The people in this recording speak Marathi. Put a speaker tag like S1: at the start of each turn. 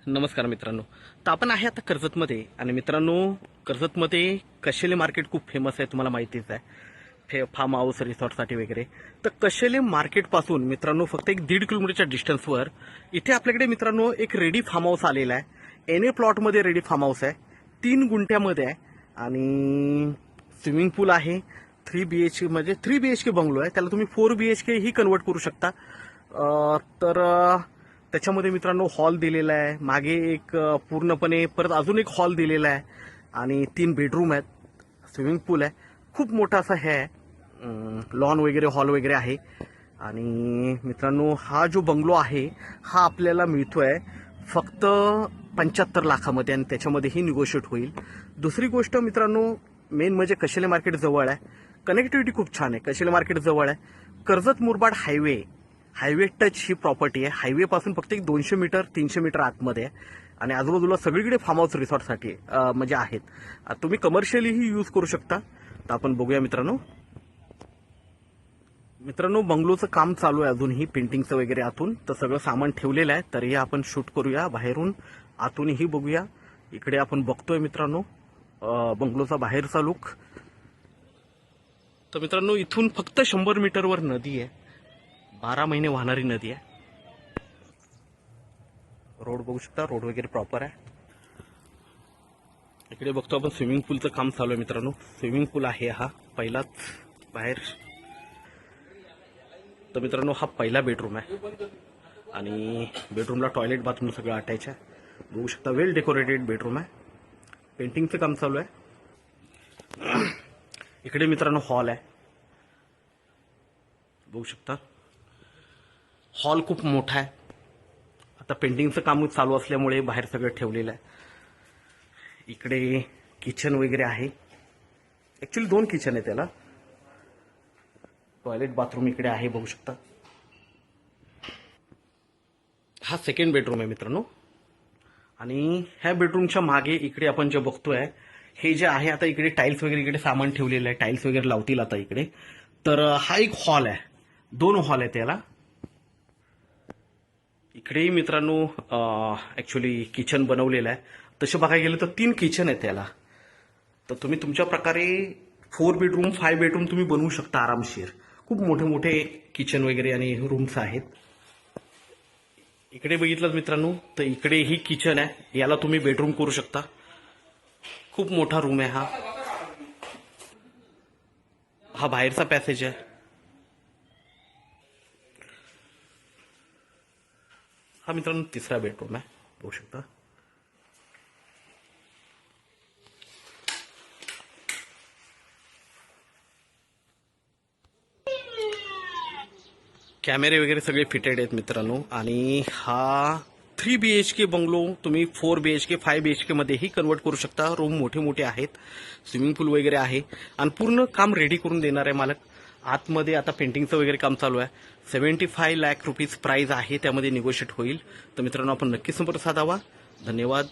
S1: नमस्कार मित्रांनो. तर आपण आहे आता कर्जतमध्ये आणि मित्रांनो कर्जतमध्ये कशेले मार्केट खूप फेमस आहे, तुम्हाला माहितीच आहे. फार्म हाऊस रिसॉर्टसाठी वगैरे. तर कशेले मार्केटपासून मित्रांनो फक्त 1.5 किलोमीटरच्या डिस्टन्सवर इथे आपल्याकडे मित्रांनो एक रेडी फार्म हाऊस आलेला आहे. एन प्लॉटमध्ये रेडी फार्म हाऊस आहे, 3 गुंठ्यामध्ये आहे आणि स्विमिंग पूल आहे. 3 BHK म्हणजे 3 BHK बंगलो आहे, त्याला तुम्ही 4 BHK ही कन्वर्ट करू शकता. तर त्याच्यामध्ये मित्रांनो हॉल दिलेला आहे, मागे एक पूर्णपणे परत अजून एक हॉल दिलेला आहे आणि 3 बेडरूम आहेत, स्विमिंग पूल आहे, खूप मोठा असा हे आहे, लॉन वगैरे हॉल वगैरे आहे. आणि मित्रांनो हा जो बंगलो आहे हा आपल्याला मिळतोय फक्त 75 लाखामध्ये आणि त्याच्यामध्येही निगोशिएट होईल. दुसरी गोष्ट मित्रांनो, मेन म्हणजे कशेले मार्केट जवळ आहे, कनेक्टिव्हिटी खूप छान आहे. कशेले मार्केट जवळ आहे, कर्जत मुरबाड हायवे टच ही प्रॉपर्टी आहे. हायवे पासून फक्त 200 मीटर 300 मीटर आतमध्ये आहे आणि आजूबाजूला सगळीकडे फार्म हाऊस रिसॉर्टसाठी म्हणजे आहेत. तुम्ही कमर्शियलीही यूज करू शकता. तर आपण बघूया मित्रांनो बंगलोचं काम चालू आहे अजूनही, पेंटिंगचं वगैरे आतून. तर सगळं सामान ठेवलेलं आहे, तरीही आपण शूट करूया बाहेरून, आतूनही बघूया. इकडे आपण बघतोय मित्रांनो बंगलोचा बाहेरचा लुक. तर मित्रांनो इथून फक्त 100 मीटरवर नदी आहे, 12 महिने वाहणारी नदी आहे. रोड बघू शकता, रोड वगैरे प्रॉपर आहे. इकडे बघतो आपण स्विमिंग पूलचं काम चालू आहे मित्रांनो. स्विमिंग पूल आहे हा पहिलाच बाहेर. तर मित्रांनो हा पहिला बेडरूम आहे आणि बेडरूमला टॉयलेट बाथरूम सगळं अटॅच आहे. बघू शकता वेल डेकोरेटेड बेडरूम आहे. पेंटिंगचं काम चालू आहे. इकडे मित्रांनो हॉल आहे, बघू शकता. हॉल खूप मोठा आहे. आता पेंटिंगचं काम चालू असल्यामुळे बाहेर सगळं ठेवलेलं आहे. इकडे किचन वगैरे आहे, ऍक्च्युली 2 किचन आहे त्याला. टॉयलेट बाथरूम इकडे आहे, बघू शकता. हा सेकंड बेडरूम आहे मित्रांनो. आणि ह्या बेडरूमच्या मागे इकडे आपण जे बघतोय हे जे आहे, आता इकडे टाईल्स वगैरे इकडे सामान ठेवलेलं आहे, टाईल्स वगैरे लावतील आता इकडे. तर हा एक हॉल आहे, 2 हॉल आहे त्याला. इकडेही मित्रांनो ऍक्च्युली किचन बनवलेलं आहे. तसं बघायला गेलं तर 3 किचन आहे त्याला. तर तुम्ही तुमच्या प्रकारे 4 बेडरूम 5 बेडरूम तुम्ही बनवू शकता आरामशीर. खूप मोठे मोठे किचन वगैरे आणि रूम्स आहेत. इकडे बघितलं मित्रांनो तर इकडे ही किचन आहे, याला तुम्ही बेडरूम करू शकता. खूप मोठा रूम आहे हा. हा बाहेरचा पॅसेज आहे. हा मित्रांनो तिसरा बेडरूम आहे, बघू शकता. कॅमेरे वगैरे सगळे फिटेड आहेत मित्रांनो. आणि हा 3 BHK बंगलो तुम्ही 4 BHK 5 BHK मध्येही कन्वर्ट करू शकता. रूम मोठे मोठे आहेत, स्विमिंग पूल वगैरे आहे आणि पूर्ण काम रेडी करून देणार आहे मालक. आतमध्ये आता पेंटिंगचं वगैरे काम चालू आहे. 75 लाख रुपीज प्राइस आहे, त्यामध्ये निगोशिएट होईल. तर मित्रांनो आपण नक्की संपर्क साधावा. धन्यवाद.